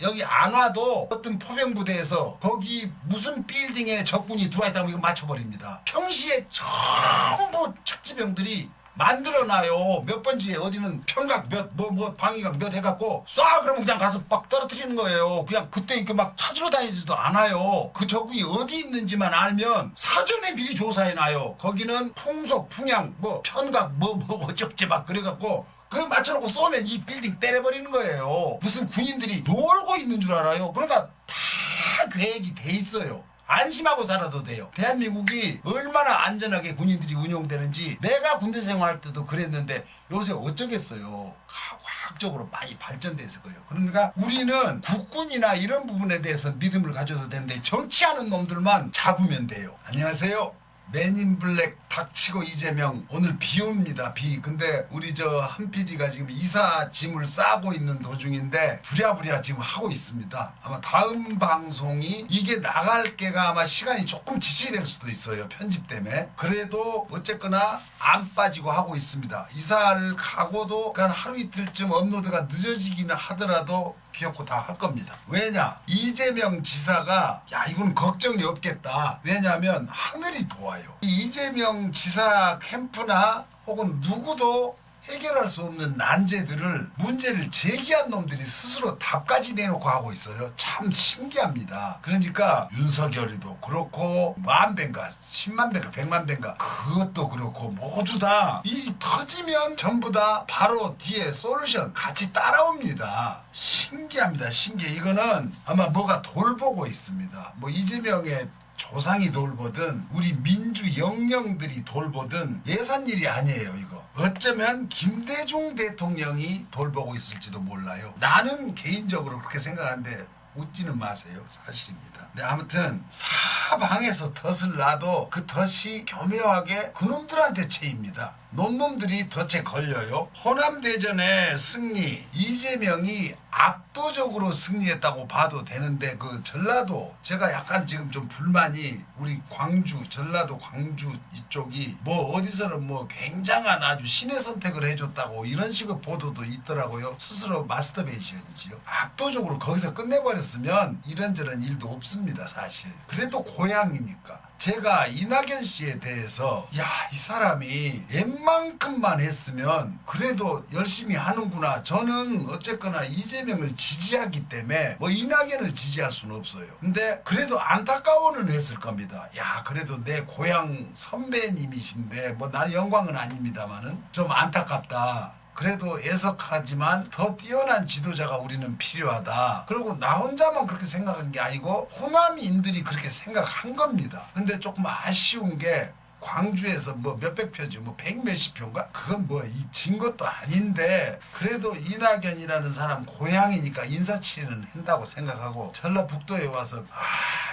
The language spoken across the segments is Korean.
여기 안 와도 어떤 포병부대에서 거기 무슨 빌딩에 적군이 들어와 있다면 이거 맞춰버립니다. 평시에 전부 측지병들이 만들어놔요. 몇 번지에 어디는 평각 몇 방위각 몇 해갖고 쏴 그러면 그냥 가서 막 떨어뜨리는 거예요. 그냥 그때 이렇게 막 찾으러 다니지도 않아요. 그 적군이 어디 있는지만 알면 사전에 미리 조사해놔요. 거기는 풍속 풍향 뭐 편각 뭐 어쩌지 막 그래갖고 그걸 맞춰놓고 쏘면 이 빌딩 때려버리는 거예요. 무슨 군인들이 놀고 있는 줄 알아요. 그러니까 다 계획이 돼 있어요. 안심하고 살아도 돼요. 대한민국이 얼마나 안전하게 군인들이 운용되는지 내가 군대 생활할 때도 그랬는데 요새 어쩌겠어요. 과학적으로 많이 발전돼서 거예요. 그러니까 우리는 국군이나 이런 부분에 대해서 믿음을 가져도 되는데 정치하는 놈들만 잡으면 돼요. 안녕하세요. 맨인블랙 닥치고 이재명. 오늘 비 옵니다. 비. 근데 우리 저 한 PD가 지금 이사 짐을 싸고 있는 도중인데 부랴부랴 지금 하고 있습니다. 아마 다음 방송이 이게 나갈 게가 아마 시간이 조금 지체될 수도 있어요. 편집 때문에. 그래도 어쨌거나 안 빠지고 하고 있습니다. 이사를 가고도 한 하루 이틀쯤 업로드가 늦어지기는 하더라도 기어코 다 할 겁니다. 왜냐? 이재명 지사가 야 이건 걱정이 없겠다. 왜냐하면 하늘이 도와요. 이재명 지사 캠프나 혹은 누구도 해결할 수 없는 난제들을 문제를 제기한 놈들이 스스로 답까지 내놓고 하고 있어요. 참 신기합니다. 그러니까 윤석열이도 그렇고 10,000배인가 100,000배인가 100,000배인가 그것도 그렇고 모두 다 이 터지면 전부 다 바로 뒤에 솔루션 같이 따라옵니다. 신기합니다. 신기해. 이거는 아마 뭐가 돌보고 있습니다. 뭐 이재명의 조상이 돌보든 우리 민주 영령들이 돌보든 예산일이 아니에요. 이거 어쩌면 김대중 대통령이 돌보고 있을지도 몰라요. 나는 개인적으로 그렇게 생각하는데 웃지는 마세요. 사실입니다. 근데 아무튼 사방에서 덫을 놔도 그 덫이 교묘하게 그놈들한테 채입니다. 놈놈들이 덫에 걸려요. 호남대전의 승리, 이재명이 압도적으로 승리했다고 봐도 되는데 그 전라도 제가 약간 지금 좀 불만이 우리 광주, 전라도 광주 이쪽이 뭐 어디서는 뭐 굉장한 아주 신의 선택을 해줬다고 이런 식의 보도도 있더라고요. 스스로 마스터베이션이지요. 압도적으로 거기서 끝내버렸으면 이런저런 일도 없습니다. 사실. 그래도 고향이니까. 제가 이낙연 씨에 대해서 야, 이 사람이 웬만큼만 했으면 그래도 열심히 하는구나. 저는 어쨌거나 이재명을 지지하기 때문에 뭐 이낙연을 지지할 수는 없어요. 근데 그래도 안타까워는 했을 겁니다. 야, 그래도 내 고향 선배님이신데 뭐 나는 영광은 아닙니다만은 좀 안타깝다. 그래도 애석하지만 더 뛰어난 지도자가 우리는 필요하다. 그리고 나 혼자만 그렇게 생각한 게 아니고 호남인들이 그렇게 생각한 겁니다. 근데 조금 아쉬운 게 광주에서 뭐 몇백 표죠. 뭐 백 몇십 표인가? 그건 뭐 진 것도 아닌데 그래도 이낙연이라는 사람 고향이니까 인사치레는 한다고 생각하고 전라북도에 와서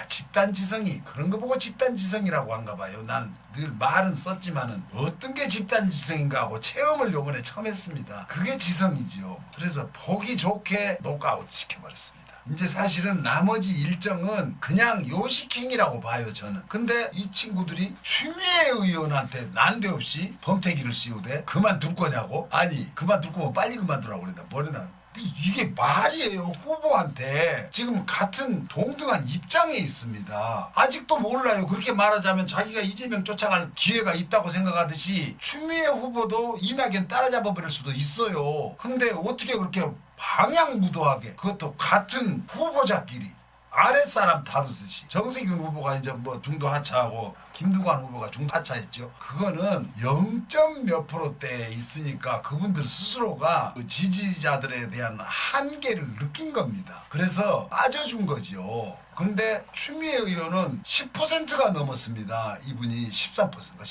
집단지성이 그런 거 보고 집단지성이라고 한가 봐요. 난 늘 말은 썼지만은 어떤 게 집단지성인가 하고 체험을 요번에 처음 했습니다. 그게 지성이지요. 그래서 보기 좋게 노크아웃 시켜버렸습니다. 이제 사실은 나머지 일정은 그냥 요식행위라고 봐요. 저는. 근데 이 친구들이 추미애 의원한테 난데없이 범태기를 씌우대. 그만둘 거냐고? 아니 그만둘 거면 빨리 그만두라고 그랬다. 뭐래나 이게 말이에요. 후보한테 지금 같은 동등한 입장에 있습니다. 아직도 몰라요. 그렇게 말하자면 자기가 이재명 쫓아갈 기회가 있다고 생각하듯이 추미애 후보도 이낙연 따라잡아 버릴 수도 있어요. 근데 어떻게 그렇게 방향무도하게 그것도 같은 후보자끼리 아랫사람 다루듯이 정세균 후보가 이제 뭐 중도 하차하고 김두관 후보가 중도 하차했죠. 그거는 0점 몇 %대에 있으니까 그분들 스스로가 그 지지자들에 대한 한계를 느낀 겁니다. 그래서 빠져준 거죠. 근데 추미애 의원은 10%가 넘었습니다. 이분이 13%가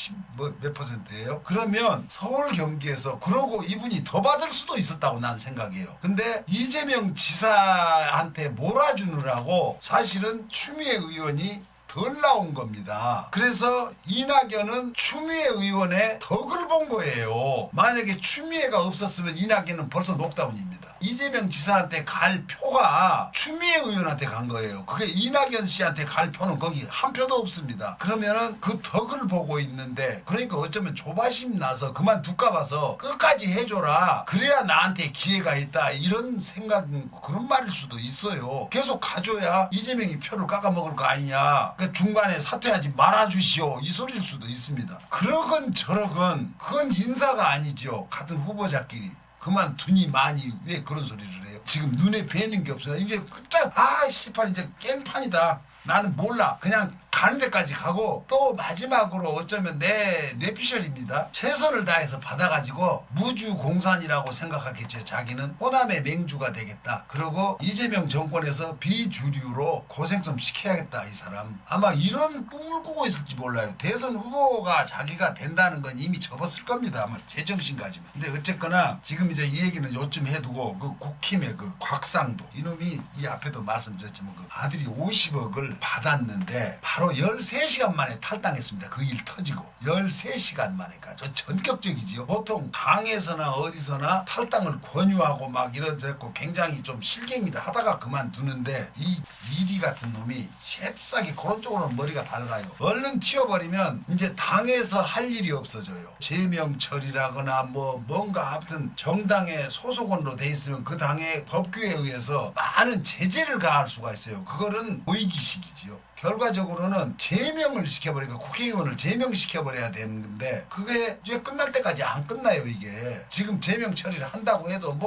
몇 %예요? 그러면 서울 경기에서 그러고 이분이 더 받을 수도 있었다고 난 생각해요. 근데 이재명 지사한테 몰아주느라고 사실은 추미애 의원이 덜 나온 겁니다. 그래서 이낙연은 추미애 의원의 덕을 본 거예요. 만약에 추미애가 없었으면 이낙연은 벌써 녹다운입니다. 이재명 지사한테 갈 표가 추미애 의원한테 간 거예요. 그게 이낙연 씨한테 갈 표는 거기 한 표도 없습니다. 그러면은 그 덕을 보고 있는데, 그러니까 어쩌면 조바심 나서 그만둘까 봐서 끝까지 해줘라, 그래야 나한테 기회가 있다, 이런 생각, 그런 말일 수도 있어요. 계속 가줘야 이재명이 표를 깎아먹을 거 아니냐, 그 중간에 사퇴하지 말아주시오, 이 소리일 수도 있습니다. 그러건 저러건 그건 인사가 아니죠. 같은 후보자끼리 그만두니 마니 왜 그런 소리를 해요? 지금 눈에 뵈는 게 없어요. 이제 끝장, 씨발 이제 깽판이다, 나는 몰라, 그냥 가는 데까지 가고, 또 마지막으로 어쩌면 내 뇌피셜입니다. 최선을 다해서 받아가지고 무주공산이라고 생각하겠죠. 자기는 호남의 맹주가 되겠다. 그리고 이재명 정권에서 비주류로 고생 좀 시켜야겠다, 이 사람. 아마 이런 꿈을 꾸고 있을지 몰라요. 대선 후보가 자기가 된다는 건 이미 접었을 겁니다. 아마 제정신 가지면. 근데 어쨌거나 지금 이제 이 얘기는 요쯤 해두고, 그 국힘의 그 곽상도 이놈이, 이 앞에도 말씀드렸지만 그 아들이 50억을 받았는데 바로 13시간 만에 탈당했습니다. 그 일 터지고 13시간 만에가 좀 전격적이지요. 보통 당에서나 어디서나 탈당을 권유하고 막 이러저랬고 굉장히 좀 실갱이를 하다가 그만두는데, 이 이리 같은 놈이 잽싸게 그런 쪽으로는 머리가 밝아요. 얼른 튀어버리면 이제 당에서 할 일이 없어져요. 제명철이라거나 뭔가 아무튼 정당의 소속원으로 돼 있으면 그 당의 법규에 의해서 많은 제재를 가할 수가 있어요. 그거는 보이기식이지요. 결과적으로는 제명을 시켜버리고 국회의원을 제명시켜버려야 되는 건데, 그게 이제 끝날 때까지 안 끝나요. 이게 지금 제명 처리를 한다고 해도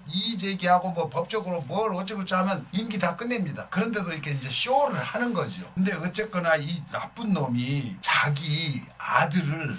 이의제기하고 법적으로 뭘 어쩌고저쩌고 하면 임기 다 끝냅니다. 그런데도 이렇게 이제 쇼를 하는 거죠. 근데 어쨌거나 이 나쁜 놈이 자기 아들을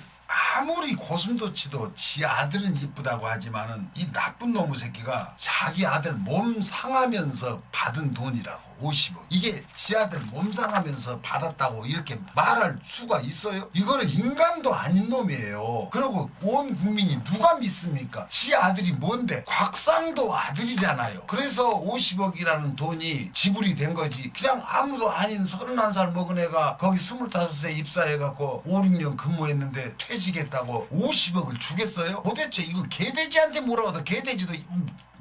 아무리 고슴도치도 지 아들은 이쁘다고 하지만은, 이 나쁜 놈의 새끼가 자기 아들 몸 상하면서 받은 돈이라고, 50억. 이게 지 아들 몸 상하면서 받았다고 이렇게 말할 수가 있어요? 이거는 인간도 아닌 놈이에요. 그리고 온 국민이 누가 믿습니까? 지 아들이 뭔데? 곽상도 아들이잖아요. 그래서 50억이라는 돈이 지불이 된 거지. 그냥 아무도 아닌 31살 먹은 애가 거기 25세 입사해갖고 5, 6년 근무했는데 퇴직했다고 50억을 주겠어요? 도대체 이거 개돼지한테 물어봐도 개돼지도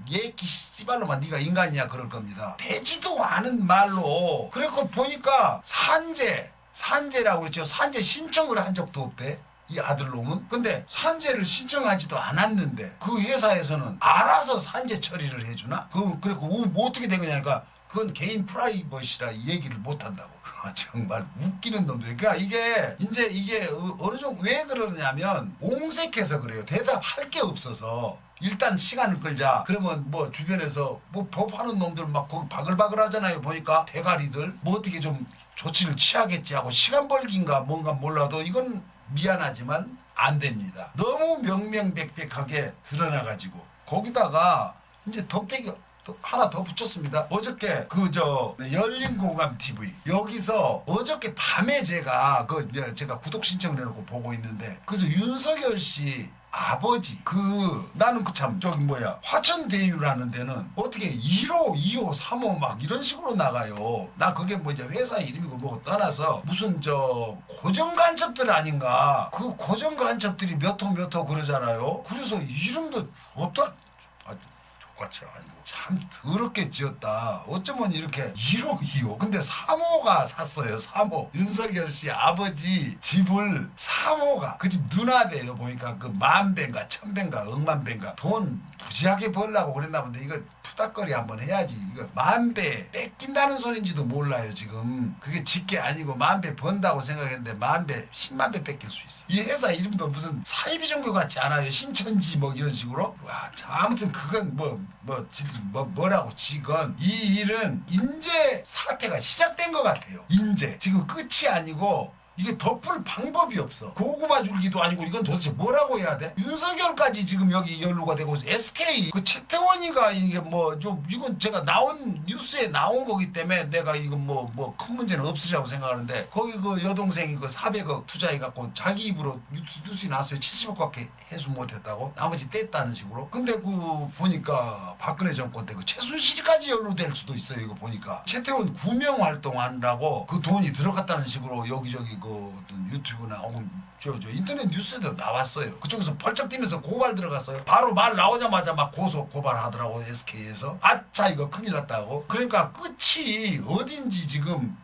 얘기 씨발로만 네가 인간이냐 그럴 겁니다. 되지도 않은 말로. 그래서 보니까 산재라고 했죠. 산재 신청을 한 적도 없대, 이 아들놈은. 근데 산재를 신청하지도 않았는데 그 회사에서는 알아서 산재 처리를 해주나? 그리고 뭐 어떻게 된 거냐니까, 그건 개인 프라이버시라 이 얘기를 못한다고. 정말 웃기는 놈들. 그러니까 이게 어느 정도 왜 그러냐면 옹색해서 그래요. 대답할 게 없어서. 일단 시간을 끌자. 그러면 주변에서 법하는 놈들 막 거기 바글바글 하잖아요. 보니까 대가리들 어떻게 좀 조치를 취하겠지 하고 시간 벌기인가 뭔가 몰라도 이건 미안하지만 안 됩니다. 너무 명명백백하게 드러나가지고, 거기다가 이제 덕대기 하나 더 붙였습니다. 어저께 열린공감 TV 여기서 어저께 밤에 제가 구독 신청을 해놓고 보고 있는데, 그래서 윤석열 씨 아버지 나는 화천대유라는 데는 어떻게 1호, 2호, 3호 막 이런 식으로 나가요. 나 그게 이제 회사 이름이고 뭐고 떠나서 무슨 고정간첩들 아닌가. 그 고정간첩들이 몇 호 그러잖아요. 그래서 이름도 족같이 아니고 참 더럽게 지었다. 어쩌면 이렇게 1호, 2호. 근데 3호가 샀어요. 3호. 윤석열 씨 아버지 집을 3호가 그 집 누나대요. 보니까 그 10,000배인가 1,000배인가 억만배인가 돈 무지하게 벌라고 그랬나 본데, 이거 푸닥거리 한번 해야지. 이거 10,000배 뺏긴다는 소린지도 몰라요. 지금 그게 집게 아니고 10,000배 번다고 생각했는데 10,000배 100,000배 뺏길 수 있어. 이 회사 이름도 무슨 사이비 종교 같지 않아요? 신천지 이런 식으로. 와, 아무튼 그건 뭐라고 치건 이 일은 인재 사태가 시작된 것 같아요. 인재 지금 끝이 아니고 이게 덮을 방법이 없어. 고구마 줄기도 아니고 이건 도대체 뭐라고 해야 돼? 윤석열까지 지금 여기 연루가 되고, SK 그 최태원이가 이게 이건 제가 뉴스에 나온 거기 때문에 내가 이건 큰 문제는 없으리라고 생각하는데, 거기 그 여동생이 400억 투자해갖고 자기 입으로 뉴스에 나왔어요. 70억밖에 해수 못했다고, 나머지 뗐다는 식으로. 근데 보니까 박근혜 정권 때 최순실까지 연루될 수도 있어요. 이거 보니까 최태원 구명 활동하느라고 그 돈이 들어갔다는 식으로 여기저기 그 어떤 유튜브나 혹은 저 인터넷 뉴스에도 나왔어요. 그쪽에서 벌쩍 뛰면서 고발 들어갔어요. 바로 말 나오자마자 막 고발하더라고 SK에서. 아차 이거 큰일 났다고. 그러니까 끝이 어딘지 지금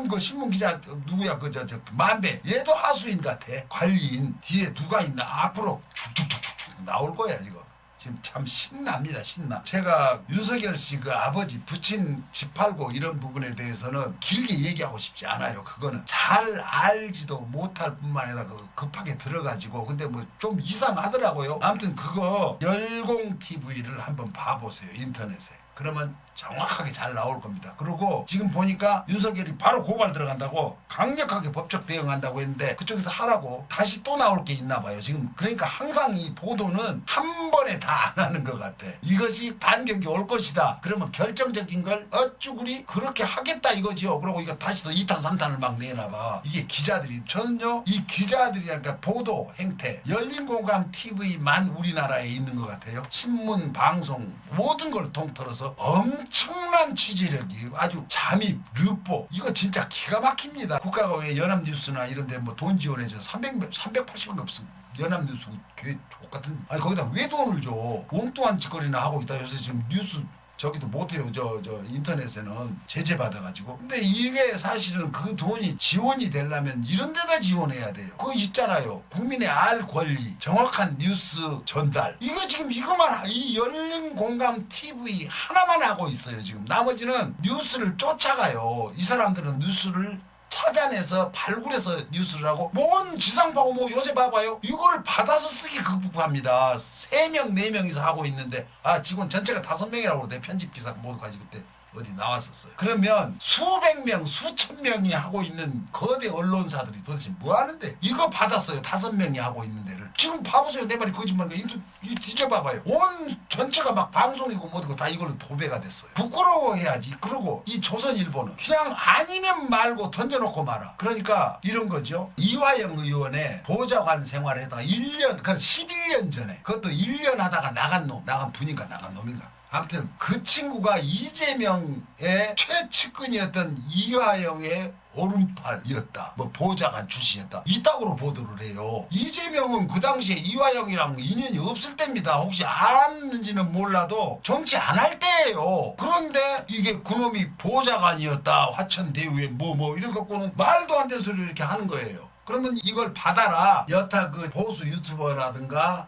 그 신문 기자 누구야 그 저 만배 얘도 하수인 같아. 관리인 뒤에 누가 있나 앞으로 쭉쭉쭉쭉 나올 거야 이거. 지금 참 신납니다. 신나. 제가 윤석열 씨 그 아버지 부친 집 팔고 이런 부분에 대해서는 길게 얘기하고 싶지 않아요. 그거는 잘 알지도 못할 뿐만 아니라 그 급하게 들어가지고 근데 뭐 좀 이상하더라고요. 아무튼 그거 열공 TV를 한번 봐보세요. 인터넷에. 그러면 정확하게 잘 나올 겁니다. 그리고 지금 보니까 윤석열이 바로 고발 들어간다고 강력하게 법적 대응한다고 했는데 그쪽에서 하라고 다시 또 나올 게 있나 봐요. 지금 그러니까 항상 이 보도는 한 번에 다 안 하는 것 같아. 이것이 반격이 올 것이다. 그러면 결정적인 걸 어쭈구리 그렇게 하겠다 이거지요. 그리고 이거 다시 또 2탄 3탄을 막 내나 봐. 이게 기자들이 저는요 이 기자들이랄까 보도 행태 열린공감 TV만 우리나라에 있는 것 같아요. 신문 방송 모든 걸 통틀어서 엄청난 취재력이 아주 잠입, 르포 이거 진짜 기가 막힙니다. 국가가 왜 연합뉴스나 이런 데 뭐 돈 지원해줘 380원 없음. 연합뉴스 개 족같은 아니 거기다 왜 돈을 줘. 엉뚱한 짓거리나 하고 있다. 요새 지금 뉴스 저기도 못해요. 저 인터넷에는 제재 받아가지고. 근데 이게 사실은 그 돈이 지원이 되려면 이런 데다 지원해야 돼요. 그거 있잖아요. 국민의 알 권리, 정확한 뉴스 전달. 이거 지금 이거만 이 열린 공감 TV 하나만 하고 있어요. 지금 나머지는 뉴스를 쫓아가요. 이 사람들은 뉴스를 찾아내서 발굴해서 뉴스를 하고 뭔 지상파고 뭐 요새 봐봐요. 이걸 받아서 쓰기 급급합니다. 3명 4명이서 하고 있는데 직원 전체가 5명이라고 내 편집 기사 모두까지 그때 어디 나왔었어요. 그러면 수백 명, 수천 명이 하고 있는 거대 언론사들이 도대체 뭐 하는데 이거 받았어요. 5명이 하고 있는 데를. 지금 봐보세요. 내 말이 거짓말인가? 뒤져봐봐요. 온 전체가 막 방송이고 뭐고 다 이걸로 도배가 됐어요. 부끄러워해야지. 그러고 이 조선일보는 그냥 아니면 말고 던져놓고 말아. 그러니까 이런 거죠. 이화영 의원의 보좌관 생활에다가 1년, 그러니까 11년 전에 그것도 1년 하다가 나간 분인가 나간 놈인가. 아무튼 그 친구가 이재명의 최측근이었던 이화영의 오른팔이었다. 뭐 보좌관 출신이었다. 이따구로 보도를 해요. 이재명은 그 당시에 이화영이랑 인연이 없을 때입니다. 혹시 알았는지는 몰라도 정치 안 할 때예요. 그런데 이게 그놈이 보좌관이었다. 화천대유에 뭐 이런 것고는 말도 안 되는 소리를 이렇게 하는 거예요. 그러면 이걸 받아라. 여타 그 보수 유튜버라든가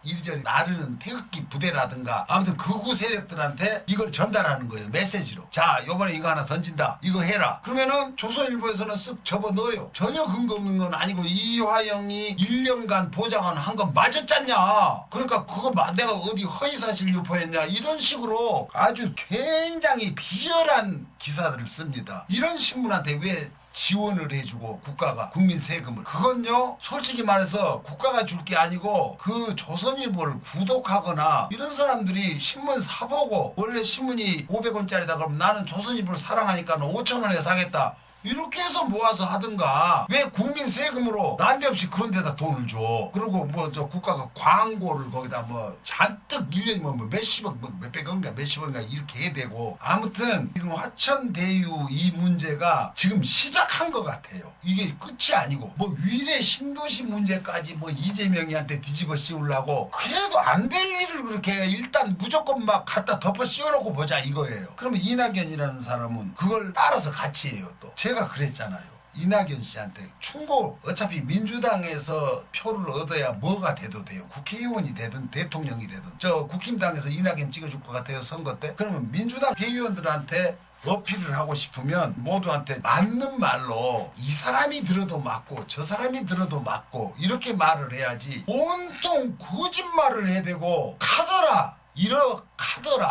이리저리 나르는 태극기 부대라든가 아무튼 극우 세력들한테 이걸 전달하는 거예요. 메시지로. 자 요번에 이거 하나 던진다. 이거 해라. 그러면은 조선일보에서는 쓱 접어넣어요. 전혀 근거 없는 건 아니고 이화영이 1년간 보좌관 한 건 맞았잖냐. 그러니까 그거 내가 어디 허위사실 유포했냐. 이런 식으로 아주 굉장히 비열한 기사들을 씁니다. 이런 신문한테 왜 지원을 해주고 국가가 국민 세금을 그건요 솔직히 말해서 국가가 줄 게 아니고 그 조선일보를 구독하거나 이런 사람들이 신문 사보고 원래 신문이 500원짜리다 그러면 나는 조선일보를 사랑하니까 5,000원에 사겠다 이렇게 해서 모아서 하든가 왜 국민 세금으로 난데없이 그런 데다 돈을 줘. 그리고 뭐 저 국가가 광고를 거기다 뭐 잔뜩 1년이면 뭐 몇십억 뭐 몇백원인가 몇십원인가 이렇게 해야 되고 아무튼 지금 화천대유 이 문제가 지금 시작한 것 같아요. 이게 끝이 아니고 뭐 위례 신도시 문제까지 뭐 이재명이한테 뒤집어 씌우려고 그래도 안 될 일을 그렇게 일단 무조건 막 갖다 덮어 씌워놓고 보자 이거예요. 그러면 이낙연이라는 사람은 그걸 따라서 같이 해요. 또 제가 그랬잖아요. 이낙연 씨한테 충고 어차피 민주당에서 표를 얻어야 뭐가 돼도 돼요. 국회의원이 되든 대통령이 되든 저 국힘당에서 이낙연 찍어줄 것 같아요. 선거 때. 그러면 민주당 국회의원들한테 어필을 하고 싶으면 모두한테 맞는 말로 이 사람이 들어도 맞고 저 사람이 들어도 맞고 이렇게 말을 해야지 온통 거짓말을 해대고 카더라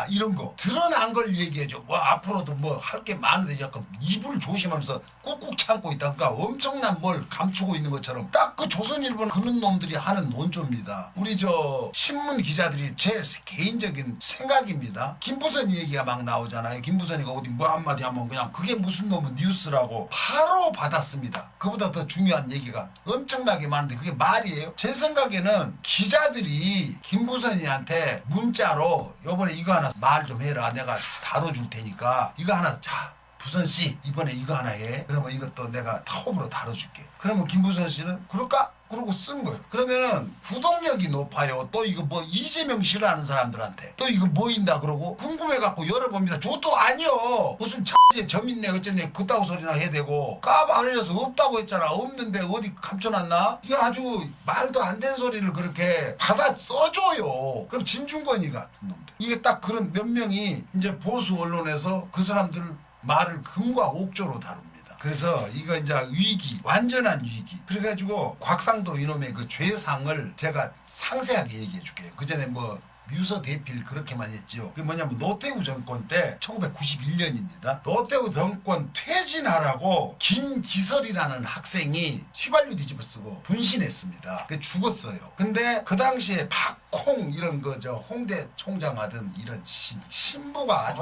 이런 거 드러난 걸 얘기해줘. 뭐 앞으로도 뭐 할 게 많은데 약간 입을 조심하면서 꾹꾹 참고 있다. 그러니까 엄청난 뭘 감추고 있는 것처럼 딱 그 조선일보는 그런 놈들이 하는 논조입니다. 우리 저 신문 기자들이 제 개인적인 생각입니다. 김부선 얘기가 막 나오잖아요. 김부선이가 어디 뭐 한마디 하면 그냥 그게 무슨 놈은 뉴스라고 바로 받았습니다. 그보다 더 중요한 얘기가 엄청나게 많은데 그게 말이에요. 제 생각에는 기자들이 김부선이한테 문자로 요번에 이거 하나 말 좀 해라. 내가 다뤄줄 테니까 이거 하나 자 부선 씨 이번에 이거 하나 해. 그러면 이것도 내가 톱으로 다뤄줄게. 그러면 김부선 씨는 그럴까? 그러고 쓴 거예요. 그러면은 구독력이 높아요. 또 이거 뭐 이재명 싫어하는 사람들한테 또 이거 뭐 있나 그러고 궁금해갖고 열어봅니다. 저도 아니요. 무슨 X에 점 있네 어쨌네 그따구 소리나 해야 되고 까봐 흘려서 없다고 했잖아. 없는데 어디 감춰놨나? 이게 아주 말도 안 되는 소리를 그렇게 받아 써줘요. 그럼 진중권이 같은 놈들. 이게 딱 그런 몇 명이 이제 보수 언론에서 그 사람들 말을 금과 옥조로 다룹니다. 그래서 이거 이제 위기, 완전한 위기. 그래가지고 곽상도 이놈의 그 죄상을 제가 상세하게 얘기해 줄게요. 그 전에 뭐 유서 대필 그렇게만 했지요. 그게 뭐냐면 노태우 정권 때 1991년입니다. 노태우 정권 퇴진하라고 김기설이라는 학생이 휘발유 뒤집어 쓰고 분신했습니다. 그 죽었어요. 근데 그 당시에 박콩 이런 거 저 홍대 총장 하던 이런 신부가 아주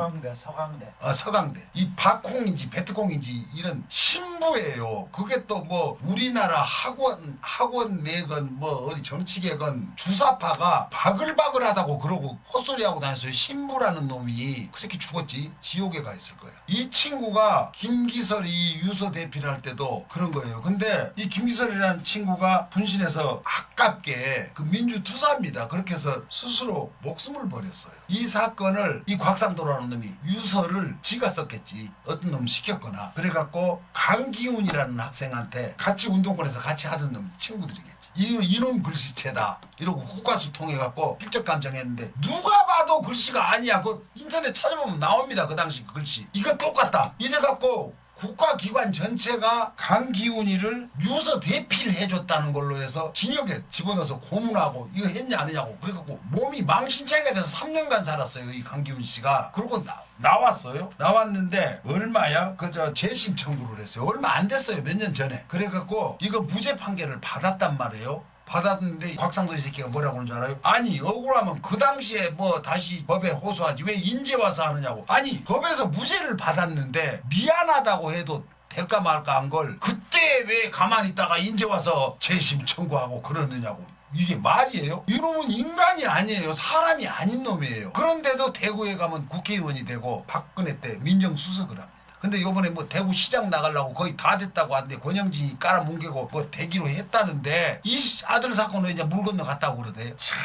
서강대 이 박콩인지 베트콩인지 이런 신부예요. 그게 또 뭐 우리나라 학원 내건 뭐 어디 정치계건 주사파가 바글바글하다고 그러고 헛소리하고 다녔어요. 신부라는 놈이 그 새끼 죽었지. 지옥에 가 있을 거야. 이 친구가 김기설이 유서 대필을 할 때도 그런 거예요. 근데 이 김기설이라는 친구가 분신해서 아깝게 그 민주투사입니다. 그렇게 해서 스스로 목숨을 버렸어요. 이 사건을 이 곽상도라는 놈이 유서를 지가 썼겠지. 어떤 놈 시켰거나 그래갖고 강기훈이라는 학생한테 같이 운동권에서 같이 하던 놈 친구들이겠지. 이놈 글씨체다 이러고 국가수 통해갖고 필적 감정했는데 누가 봐도 글씨가 아니야. 그 인터넷 찾아보면 나옵니다. 그 당시 그 글씨 이거 똑같다 이래갖고 국가기관 전체가 강기훈이를 유서 대필해줬다는 걸로 해서 징역에 집어넣어서 고문하고 이거 했냐 안 했냐고 그래갖고 몸이 망신창이가 돼서 3년간 살았어요. 이 강기훈 씨가. 그러고 나왔어요. 나왔는데 얼마야? 그저 재심 청구를 했어요. 얼마 안 됐어요. 몇 년 전에. 그래갖고 이거 무죄 판결을 받았단 말이에요. 받았는데 곽상도 이 새끼가 뭐라고 하는 줄 알아요? 아니 억울하면 그 당시에 뭐 다시 법에 호소하지 왜 인제 와서 하느냐고. 아니 법에서 무죄를 받았는데 미안하다고 해도 될까 말까 한 걸 그때 왜 가만히 있다가 인제 와서 재심 청구하고 그러느냐고. 이게 말이에요? 이놈은 인간이 아니에요. 사람이 아닌 놈이에요. 그런데도 대구에 가면 국회의원이 되고 박근혜 때 민정수석을 합니다. 근데 요번에 뭐 대구 시장 나가려고 거의 다 됐다고 하는데 권영진이 깔아뭉개고 뭐 대기로 했다는데 이 아들 사건으로 이제 물 건너 갔다고 그러대요. 참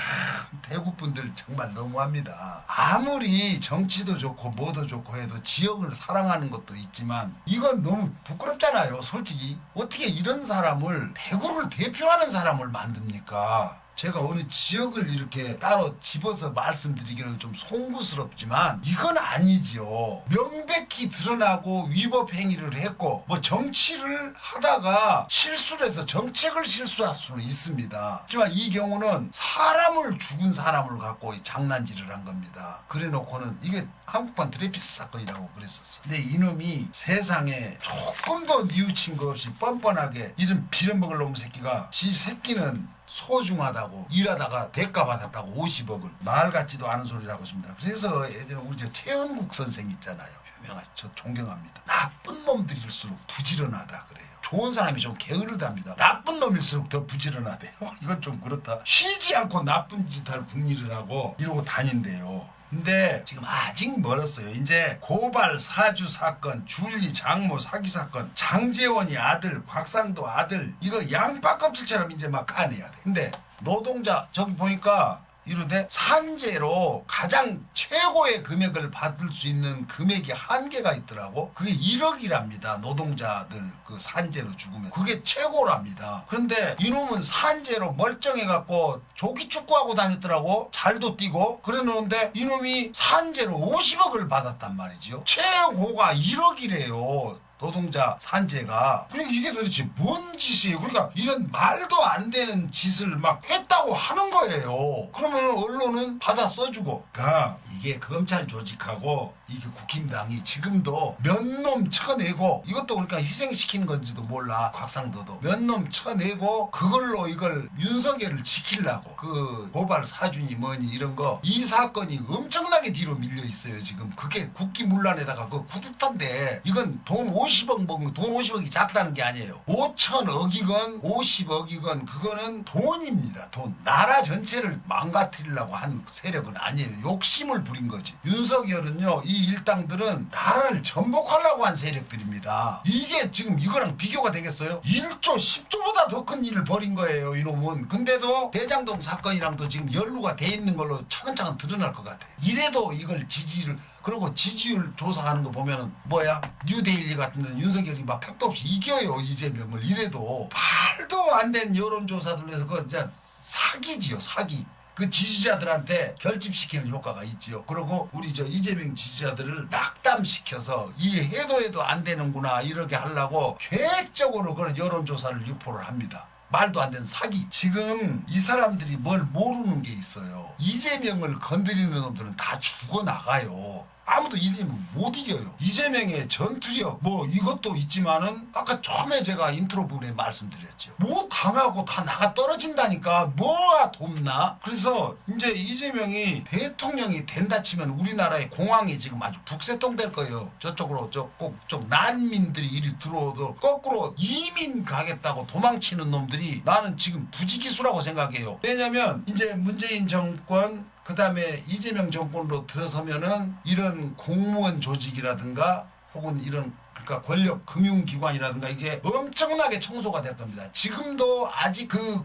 대구 분들 정말 너무합니다. 아무리 정치도 좋고 뭐도 좋고 해도 지역을 사랑하는 것도 있지만 이건 너무 부끄럽잖아요. 솔직히 어떻게 이런 사람을 대구를 대표하는 사람을 만듭니까? 제가 어느 지역을 이렇게 따로 집어서 말씀드리기는 좀 송구스럽지만 이건 아니지요. 명백히 드러나고 위법 행위를 했고 뭐 정치를 하다가 실수를 해서 정책을 실수할 수는 있습니다. 하지만 이 경우는 사람을 죽은 사람을 갖고 장난질을 한 겁니다. 그래 놓고는 이게 한국판 드레피스 사건이라고 그랬었어. 근데 이놈이 세상에 조금도 뉘우친 거 없이 뻔뻔하게 이런 빌어먹을 놈 새끼가 지 새끼는 소중하다고 일하다가 대가 받았다고 50억을 말 같지도 않은 소리라고 했습니다. 그래서 예전에 우리 저 최은국 선생 있잖아요. 유명하죠. 저 존경합니다. 나쁜 놈들일수록 부지런하다 그래요. 좋은 사람이 좀 게으르답니다. 나쁜 놈일수록 더 부지런하대요. 이건 좀 그렇다. 쉬지 않고 나쁜 짓 할 군일을 하고 이러고 다닌대요. 근데 지금 아직 멀었어요. 이제 고발 사주 사건, 줄리 장모 사기 사건, 장재원이 아들, 곽상도 아들 이거 양파 껍질처럼 이제 막 까내야 돼. 근데 노동자 저기 보니까 이런데 산재로 가장 최고의 금액을 받을 수 있는 금액이 한계가 있더라고. 그게 1억이랍니다. 노동자들 그 산재로 죽으면 그게 최고랍니다. 그런데 이놈은 산재로 멀쩡해갖고 조기축구하고 다녔더라고. 잘도 뛰고 그러는데 이놈이 산재로 50억을 받았단 말이죠. 최고가 1억이래요. 노동자 산재가. 그러니까 이게 도대체 뭔 짓이에요? 그러니까 이런 말도 안 되는 짓을 막 했다고 하는 거예요. 그러면 언론은 받아 써주고. 그러니까 이게 검찰 조직하고 이게 국힘당이 지금도 몇 놈 쳐내고 이것도 그러니까 희생시키는 건지도 몰라. 곽상도도 몇 놈 쳐내고 그걸로 이걸 윤석열을 지키려고 그 고발 사준이 뭐니 이런 거 이 사건이 엄청나게 뒤로 밀려 있어요. 지금 그게 국기문란에다가 그 쿠데타인데 이건 돈 50억 먹는 돈 50억이 작다는 게 아니에요. 5천억이건 50억이건 그거는 돈입니다. 돈. 나라 전체를 망가뜨리려고 한 세력은 아니에요. 욕심을 부린 거지. 윤석열은요 이 이 일당들은 나라를 전복하려고 한 세력들입니다. 이게 지금 이거랑 비교가 되겠어요? 1조 10조보다 더 큰 일을 벌인 거예요 이놈은. 근데도 대장동 사건이랑도 지금 연루가 돼 있는 걸로 차근차근 드러날 것 같아요. 이래도 이걸 지지를, 그리고 지지율 조사하는 거 보면은 뭐야, 뉴데일리 같은 데는 윤석열이 막 택도 없이 이겨요 이재명을. 이래도 말도 안 된 여론조사들에서 그거 진짜 사기지요, 사기. 그 지지자들한테 결집시키는 효과가 있지요. 그리고 우리 저 이재명 지지자들을 낙담시켜서 이 해도 안 되는구나 이렇게 하려고 계획적으로 그런 여론조사를 유포를 합니다. 말도 안 되는 사기. 지금 이 사람들이 뭘 모르는 게 있어요. 이재명을 건드리는 놈들은 다 죽어나가요. 아무도 이재명 못 이겨요. 이재명의 전투력 뭐 이것도 있지만은 아까 처음에 제가 인트로 부분에 말씀드렸죠. 뭐 당하고 다 나가 떨어진다니까 뭐가 돕나? 그래서 이제 이재명이 대통령이 된다 치면 우리나라의 공항이 지금 아주 북새통 될 거예요. 저쪽으로 꼭 난민들이 이리 들어오도록 거꾸로 이민 가겠다고 도망치는 놈들이 나는 지금 부지기수라고 생각해요. 왜냐면 이제 문재인 정권 그 다음에 이재명 정권으로 들어서면은 이런 공무원 조직이라든가 혹은 이런 그러니까 권력 금융기관이라든가 이게 엄청나게 청소가 될 겁니다. 지금도 아직 그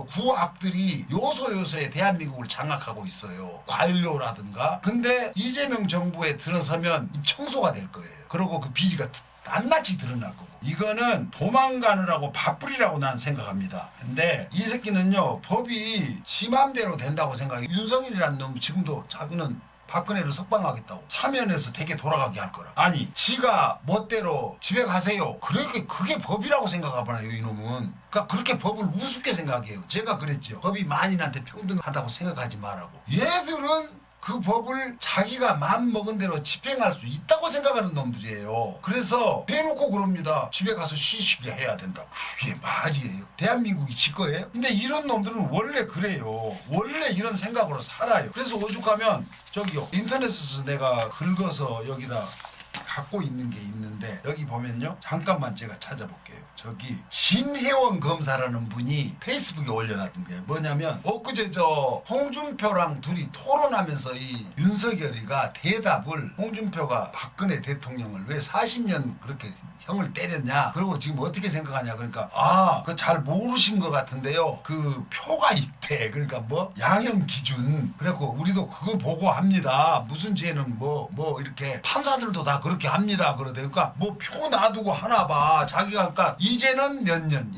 구악들이 요소요소에 대한민국을 장악하고 있어요. 관료라든가. 근데 이재명 정부에 들어서면 청소가 될 거예요. 그리고 그 비리가 낱낱이 드러날 거고. 이거는 도망가느라고 밥풀이라고 난 생각합니다. 근데 이 새끼는요, 법이 지 맘대로 된다고 생각해요. 윤석열이라는 놈 지금도 자기는 박근혜를 석방하겠다고 사면에서 되게 돌아가게 할 거라. 아니 지가 멋대로 집에 가세요. 그게 법이라고 생각하잖아요 이놈은. 그러니까 그렇게 법을 우습게 생각해요. 제가 그랬죠. 법이 만인한테 평등하다고 생각하지 말라고. 얘들은 그 법을 자기가 마음먹은 대로 집행할 수 있다고 생각하는 놈들이에요. 그래서 대놓고 그럽니다. 집에 가서 쉬시게 해야 된다고. 그게 말이에요. 대한민국이 지 거예요? 근데 이런 놈들은 원래 그래요. 원래 이런 생각으로 살아요. 그래서 오죽하면 저기요, 인터넷에서 내가 긁어서 여기다 갖고 있는 게 있는데 여기 보면요, 잠깐만 제가 찾아볼게요. 저기 신혜원 검사라는 분이 페이스북에 올려놨던 게 뭐냐면 엊그제 저 홍준표랑 둘이 토론하면서 이 윤석열이가 대답을, 홍준표가 박근혜 대통령을 왜 40년 그렇게 형을 때렸냐, 그리고 지금 어떻게 생각하냐, 그러니까 그거 잘 모르신 것 같은데요, 그 표가 있대. 그러니까 뭐 양형 기준, 그래갖고 우리도 그거 보고 합니다. 무슨 죄는 뭐 이렇게 판사들도 다 그렇게 합니다. 그러대. 그러니까 뭐 표 놔두고 하나 봐. 자기가 그러니까 이제는 몇 년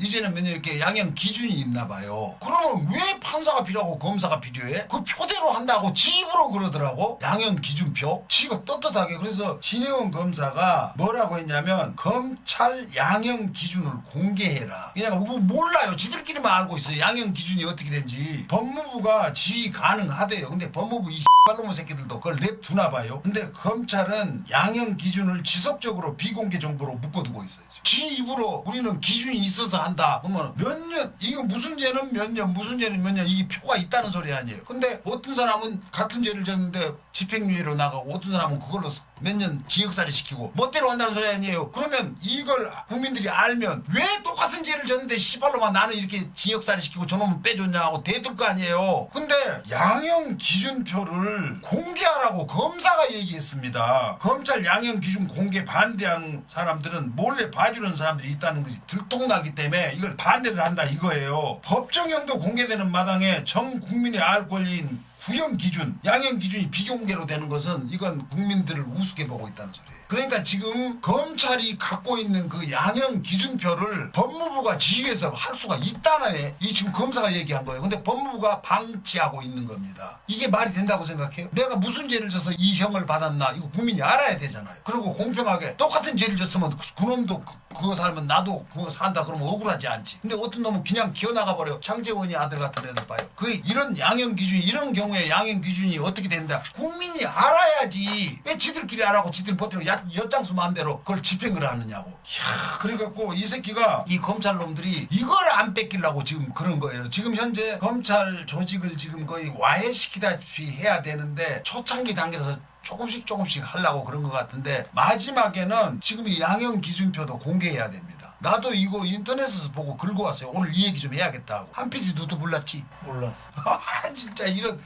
이렇게 양형 기준이 있나 봐요. 그러면 왜 판사가 필요하고 검사가 필요해? 그 표대로 한다고 지 입으로 그러더라고. 양형 기준표. 지가 떳떳하게. 그래서 신혜원 검사가 뭐라고 했냐면 검찰 양형 기준을 공개해라. 그냥 뭐 몰라요. 지들끼리만 알고 있어요. 양형 기준이 어떻게 된지. 법무부가 지휘 가능하대요. 근데 법무부 이 발로모 새끼들도 그걸 냅두나 봐요. 근데 검찰은 양형 기준을 지속적으로 비공개 정보로 묶어두고 있어요. 지 입으로 우리는 기준이 있어서 한다. 그러면 몇 년, 이거 무슨 죄는 몇 년, 무슨 죄는 몇 년, 이게 표가 있다는 소리 아니에요. 근데 어떤 사람은 같은 죄를 졌는데 집행유예로 나가고 어떤 사람은 그걸로 몇 년 징역살이 시키고 멋대로 한다는 소리 아니에요. 그러면 이걸 국민들이 알면 왜 똑같은 죄를 졌는데 씨발로만 나는 이렇게 징역살이 시키고 저놈은 빼줬냐고 대들 거 아니에요. 근데 양형 기준표를 공개하라고 검사가 얘기했습니다. 검찰 양형 기준 공개 반대하는 사람들은 몰래 봐주는 사람들이 있다는 것이 들통나기 때문에 이걸 반대를 한다 이거예요. 법정형도 공개되는 마당에 전 국민이 알 권리인 구형 기준, 양형 기준이 비공개로 되는 것은 이건 국민들을 우습게 보고 있다는 소리예요. 그러니까 지금 검찰이 갖고 있는 그 양형 기준표를 법무부가 지휘해서 할 수가 있다네. 이 지금 검사가 얘기한 거예요. 근데 법무부가 방치하고 있는 겁니다. 이게 말이 된다고 생각해요? 내가 무슨 죄를 져서 이 형을 받았나 이거 국민이 알아야 되잖아요. 그리고 공평하게 똑같은 죄를 졌으면 그놈도 그거 살면 나도 그거 산다 그러면 억울하지 않지. 근데 어떤 놈은 그냥 기어나가 버려. 장재원이 아들 같은 애들 봐요. 그 이런 양형 기준이, 이런 경우에 양형 기준이 어떻게 된다, 국민이 알아야지. 왜 지들끼리 알아고 지들 버티고 엿장수 마음대로 그걸 집행을 하느냐고. 이야, 그래갖고 이 새끼가, 이 검찰 놈들이 이걸 안 뺏기려고 지금 그런 거예요. 지금 현재 검찰 조직을 지금 거의 와해시키다시피 해야 되는데 초창기 단계에서 조금씩 하려고 그런 것 같은데 마지막에는 지금 이 양형 기준표도 공개해야 됩니다. 나도 이거 인터넷에서 보고 긁어왔어요. 오늘 이 얘기 좀 해야겠다 하고. 한 PD 너도 몰랐지? 몰랐어. 아 진짜 이걸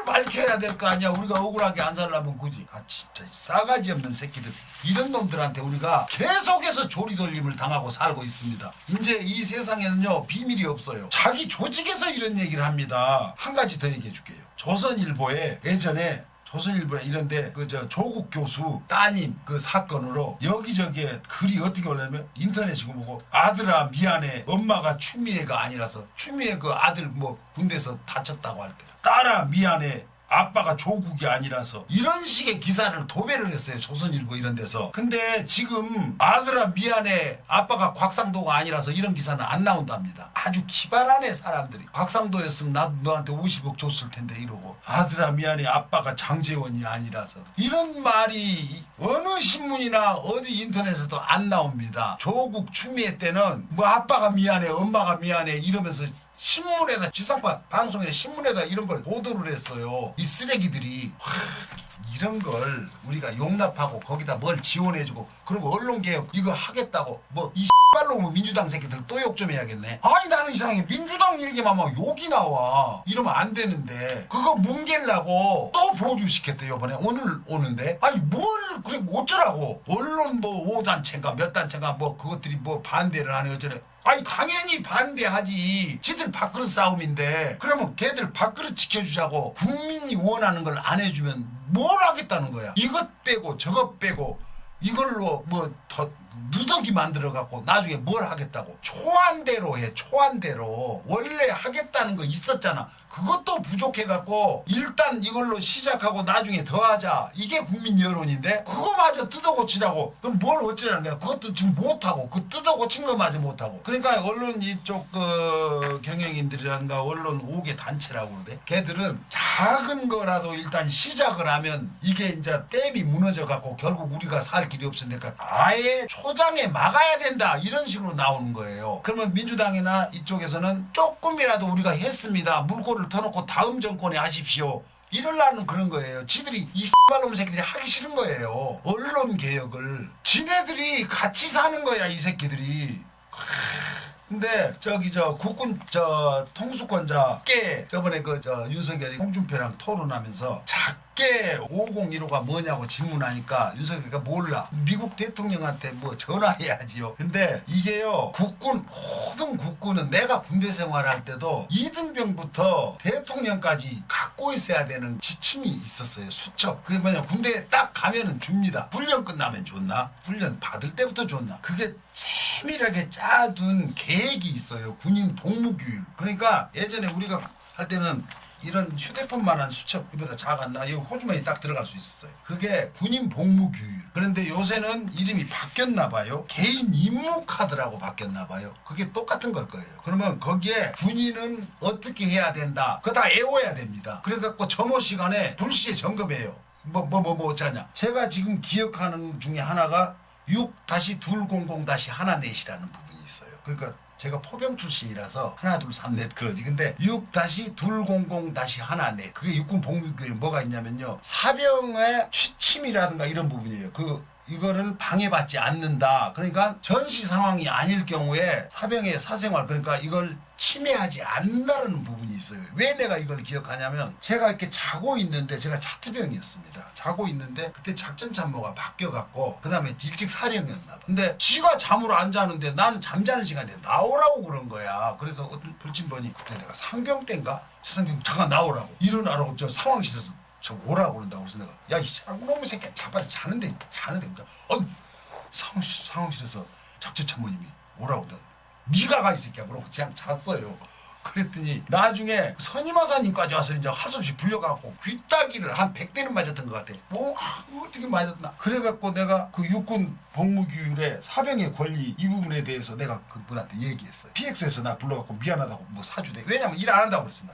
밝혀야 될 거 아니야. 우리가 억울하게 안 살려면 굳이. 아 진짜 싸가지 없는 새끼들. 이런 놈들한테 우리가 계속해서 조리돌림을 당하고 살고 있습니다. 이제 이 세상에는요 비밀이 없어요. 자기 조직에서 이런 얘기를 합니다. 한 가지 더 얘기해 줄게요. 조선일보에 예전에 조선일보에 이런데 그 조국 교수 따님 그 사건으로 여기저기에 글이 어떻게 올라면 인터넷이고 뭐고 아들아 미안해 엄마가 추미애가 아니라서 추미애 그 아들 뭐 군대에서 다쳤다고 할 때 딸아 미안해 아빠가 조국이 아니라서 이런 식의 기사를 도배를 했어요. 조선일보 이런 데서. 근데 지금 아들아 미안해 아빠가 곽상도가 아니라서 이런 기사는 안 나온답니다. 아주 기발하네 사람들이. 곽상도였으면 나도 너한테 50억 줬을 텐데 이러고 아들아 미안해 아빠가 장제원이 아니라서 이런 말이 어느 신문이나 어디 인터넷에도 안 나옵니다. 조국 추미애 때는 뭐 아빠가 미안해 엄마가 미안해 이러면서 신문에다 지상파 방송이나 신문에다 이런 걸 보도를 했어요. 이 쓰레기들이 이런 걸 우리가 용납하고 거기다 뭘 지원해주고 그리고 언론개혁 이거 하겠다고 뭐 이 X발로 민주당 새끼들 또 욕 좀 해야겠네. 아니 나는 이상하게 민주당 얘기만 하면 욕이 나와. 이러면 안 되는데 그거 뭉개려고 또 보류 시켰대 요번에 오늘 오는데 아니 뭘 그래 어쩌라고 언론 뭐 5단체인가 몇 단체인가 뭐 그것들이 뭐 반대를 하네 어쩌네. 아니 당연히 반대하지. 지들 밥그릇 싸움인데 그러면 걔들 밥그릇 지켜주자고 국민이 원하는 걸 안 해주면 뭘 하겠다는 거야. 이것 빼고 저것 빼고 이걸로 뭐 더 누더기 만들어 갖고 나중에 뭘 하겠다고. 초안대로 해. 초안대로 원래 하겠다는 거 있었잖아. 그것도 부족해 갖고 일단 이걸로 시작하고 나중에 더 하자. 이게 국민 여론인데 그거마저 뜯어 고치라고. 그럼 뭘 어쩌라는 거야. 그것도 지금 못하고 그 뜯어 고친 거마저 못하고. 그러니까 언론 이쪽 그 경영인들이란가 언론 5개 단체라고 그러대. 걔들은 작은 거라도 일단 시작을 하면 이게 이제 댐이 무너져 갖고 결국 우리가 살 길이 없으니까 아예 초장에 막아야 된다 이런 식으로 나오는 거예요. 그러면 민주당이나 이쪽에서는 조금이라도 우리가 했습니다. 물꼬를 터놓고 다음 정권에 하십시오. 이럴라는 그런 거예요. 지들이 이 X발놈 새끼들이 하기 싫은 거예요. 언론 개혁을. 지네들이 같이 사는 거야 이 새끼들이. 근데 저기 국군 통수권자 께 저번에 그 윤석열이 홍준표랑 토론하면서 작게 5015가 뭐냐고 질문하니까 윤석열이가 몰라. 미국 대통령한테 뭐 전화해야지요. 근데 이게요 모든 국군은 내가 군대 생활할 때도 이등병부터 대통령까지 갖고 있어야 되는 지침이 있었어요. 수첩. 그게 뭐냐 군대에 딱 가면은 줍니다. 훈련 끝나면 줬나? 훈련 받을 때부터 줬나? 그게 세밀하게 짜둔 계획이 있어요. 군인 복무교육. 그러니까 예전에 우리가 할 때는 이런 휴대폰만한 수첩 이보다 작았나? 여기 호주머니 딱 들어갈 수 있었어요. 그게 군인 복무교육. 그런데 요새는 이름이 바뀌었나 봐요. 개인 임무 카드라고 바뀌었나 봐요. 그게 똑같은 걸 거예요. 그러면 거기에 군인은 어떻게 해야 된다. 그거 다 외워야 됩니다. 그래갖고 점호 시간에 불시에 점검해요. 어쩌냐. 제가 지금 기억하는 중에 하나가 6-200-1넷이라는 부분이 있어요. 그러니까 제가 포병 출신이라서 하나 둘 삼 넷 그러지. 근데 6-200-1넷 그게 육군 복무교육에 뭐가 있냐면요. 사병의 취침이라든가 이런 부분이에요. 이거를 방해받지 않는다. 그러니까 전시 상황이 아닐 경우에 사병의 사생활 그러니까 이걸 침해하지 않는다는 부분이 있어요. 왜 내가 이걸 기억하냐면 제가 이렇게 자고 있는데 제가 차트병이었습니다. 자고 있는데 그때 작전참모가 바뀌어갖고 그 다음에 일찍 사령이었나 봐. 근데 지가 잠을 안 자는데 나는 잠자는 시간에 나오라고 그런 거야. 그래서 어떤 불침번이 그때 내가 상병 때인가? 상병 잠깐 나오라고. 일어나라고 저 상황실에서 저 오라고 그런다고. 그래서 내가 야 이 쌍놈의 새끼야 자빠져 자는데 그러니까 상황실에서 작전참모님이 오라고 그러다. 네가 가 이 새끼야 그러고 그냥 잤어요. 그랬더니 나중에 선임하사님까지 와서 이제 할 수 없이 불려가고 귀따기를 한 100대는 맞았던 것 같아. 뭐 어떻게 맞았나. 그래갖고 내가 그 육군 복무규율의 사병의 권리 이 부분에 대해서 내가 그분한테 얘기했어요. PX에서 나 불러갖고 미안하다고 뭐 사주대. 왜냐면 일 안 한다고 그랬어. 나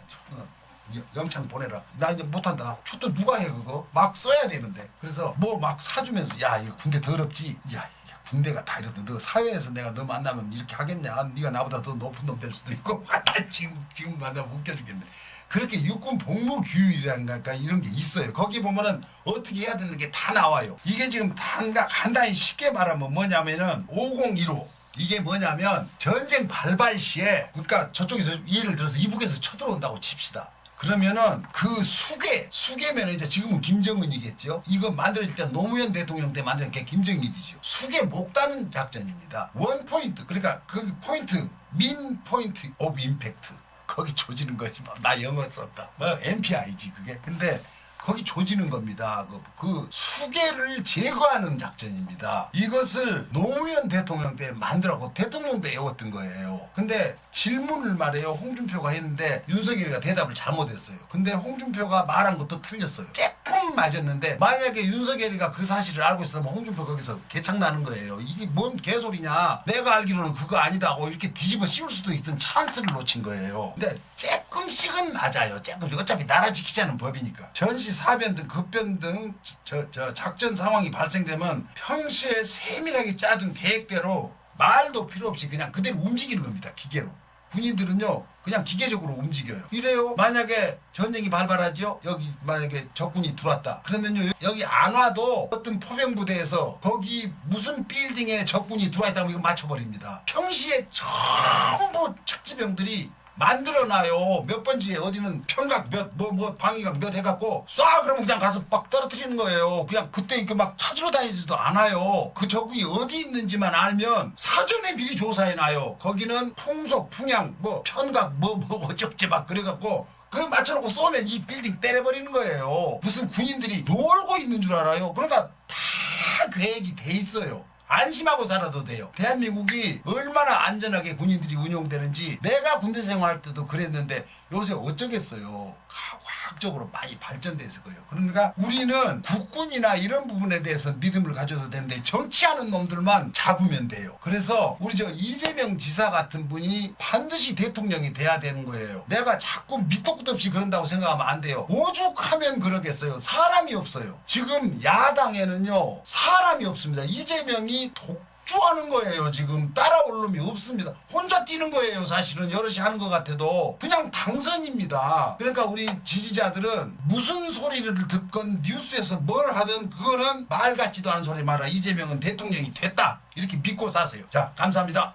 영창 보내라. 나 이제 못한다. 또 누가 해 그거? 막 써야 되는데. 그래서 뭐 막 사주면서 야 이거 군대 더럽지. 야 군대가 다 이러던데 너 사회에서 내가 너 만나면 이렇게 하겠냐. 네가 나보다 더 높은 놈 될 수도 있고. 나 지금 만나면 웃겨 죽겠네. 그렇게 육군 복무 규율이란가 이런 게 있어요. 거기 보면은 어떻게 해야 되는 게 다 나와요. 이게 지금 간단히 쉽게 말하면 뭐냐면은 5015 이게 뭐냐면 전쟁 발발 시에 그러니까 저쪽에서 예를 들어서 이북에서 쳐들어온다고 칩시다. 그러면은 그 수계면은 이제 지금은 김정은이겠죠. 이거 만들어질 때 노무현 대통령 때 만든 게 김정일이죠. 수계 목단 작전입니다. 원 포인트 그러니까 그 포인트 민 포인트 오브 임팩트 거기 조지는 거지 뭐. 나 영어 썼다. 뭐 MPI지 그게. 근데 거기 조지는 겁니다. 그 수계를 제거하는 작전입니다. 이것을 노무현 대통령 때 만들었고 대통령 때 외웠던 거예요. 근데 질문을 말해요. 홍준표가 했는데 윤석열이가 대답을 잘못했어요. 근데 홍준표가 말한 것도 틀렸어요. 조금 맞았는데 만약에 윤석열이가 그 사실을 알고 있었다면 홍준표 거기서 개창나는 거예요. 이게 뭔 개소리냐. 내가 알기로는 그거 아니다 하고 이렇게 뒤집어 씌울 수도 있던 찬스를 놓친 거예요. 근데 조금씩은 맞아요. 조금씩. 어차피 나라 지키자는 법이니까. 전시 사변 등 급변 등 작전 상황이 발생되면 평시에 세밀하게 짜둔 계획대로 말도 필요 없이 그냥 그대로 움직이는 겁니다. 기계로. 군인들은요 그냥 기계적으로 움직여요. 이래요. 만약에 전쟁이 발발하죠. 여기 만약에 적군이 들어왔다. 그러면요 여기 안 와도 어떤 포병부대에서 거기 무슨 빌딩에 적군이 들어와 있다고 이거 맞춰버립니다. 평시에 전부 축지병들이 만들어놔요. 몇 번지에 어디는 평각 뭐 방위각 몇 해갖고 쏴 그러면 그냥 가서 막 떨어뜨리는 거예요. 그냥 그때 이렇게 막 찾으러 다니지도 않아요. 그 적이 어디 있는지만 알면 사전에 미리 조사해놔요. 거기는 풍속, 풍향, 뭐 편각 뭐 어쩌지 막 그래갖고 그 맞춰놓고 쏘면 이 빌딩 때려버리는 거예요. 무슨 군인들이 놀고 있는 줄 알아요. 그러니까 다 계획이 돼 있어요. 안심하고 살아도 돼요. 대한민국이 얼마나 안전하게 군인들이 운용되는지 내가 군대 생활할 때도 그랬는데 요새 어쩌겠어요. 과학적으로 많이 발전돼서 거예요. 그러니까 우리는 국군이나 이런 부분에 대해서 믿음을 가져도 되는데 정치하는 놈들만 잡으면 돼요. 그래서 우리 이재명 지사 같은 분이 반드시 대통령이 돼야 되는 거예요. 내가 자꾸 밑도 끝도 없이 그런다고 생각하면 안 돼요. 오죽하면 그러겠어요. 사람이 없어요. 지금 야당에는요 사람이 없습니다. 이재명이 독주하는 거예요. 지금 따라올 놈이 없습니다. 혼자 뛰는 거예요. 사실은 여럿이 하는 것 같아도 그냥 당선입니다. 그러니까 우리 지지자들은 무슨 소리를 듣건 뉴스에서 뭘 하든 그거는 말 같지도 않은 소리 말아. 이재명은 대통령이 됐다 이렇게 믿고 사세요. 자, 감사합니다.